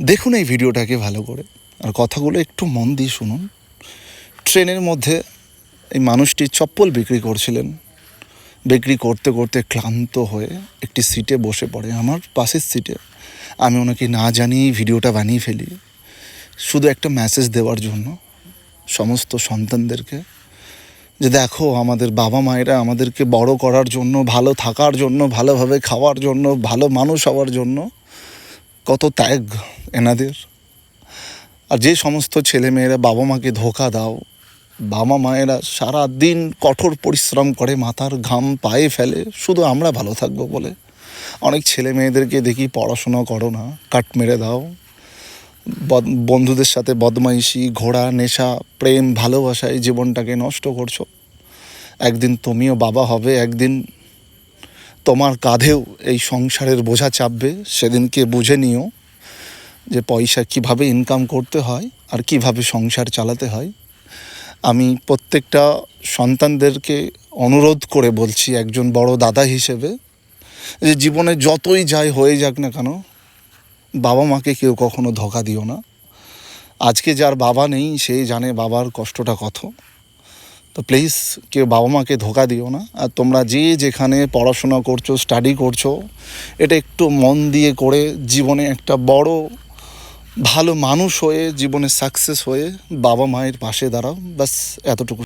দেখুন এই ভিডিওটাকে ভালো করে, আর কথাগুলো একটু মন দিয়ে শুনুন। ট্রেনের মধ্যে এই মানুষটি চপ্পল বিক্রি করছিলেন। বিক্রি করতে করতে ক্লান্ত হয়ে একটি সিটে বসে পড়ে, আমার পাশের সিটে। আমি ওনাকে না জানিয়েই ভিডিওটা বানিয়ে ফেলি, শুধু একটা মেসেজ দেওয়ার জন্য সমস্ত সন্তানদেরকে, যে দেখো আমাদের বাবা মায়েরা আমাদেরকে বড় করার জন্য, ভালো থাকার জন্য, ভালোভাবে খাওয়ার জন্য, ভালো মানুষ হওয়ার জন্য কত ত্যাগ এনাদের। আর যে সমস্ত ছেলেমেয়েরা বাবা মাকে ধোঁকা দাও, বাবা মায়েরা সারা দিন কঠোর পরিশ্রম করে মাথার ঘাম পায়ে ফেলে শুধু আমরা ভালো থাকবো বলে। অনেক ছেলে মেয়েদেরকে দেখি পড়াশোনা করো না, কাট মেরে দাও, বন্ধুদের সাথে বদমাইশি, ঘোড়া, নেশা, প্রেম, ভালোবাসায় জীবনটাকে নষ্ট করছো। একদিন তুমিও বাবা হবে, একদিন তোমার কাঁধেও এই সংসারের বোঝা চাপবে। সেদিনকে বুঝে নিও যে পয়সা কিভাবে ইনকাম করতে হয় আর কিভাবে সংসার চালাতে হয়। আমি প্রত্যেকটা সন্তানদেরকে অনুরোধ করে বলছি, একজন বড় দাদা হিসেবে, যে জীবনে যতই যাই হয়ে যাক না কেন, বাবা মাকে কেউ কখনো ধোঁকা দিও না। আজকে যার বাবা নেই সেই জানে বাবার কষ্টটা কত। তো প্লিজ কেউ বাবা মাকে ধোঁকা দিও না। আর তোমরা যে যেখানে পড়াশোনা করছো, স্টাডি করছো, এটা একটু মন দিয়ে করে জীবনে একটা বড় ভালো মানুষ হয়ে, জীবনে সাকসেস হয়ে বাবা মায়ের পাশে দাঁড়াও। ব্যাস এতটুকু।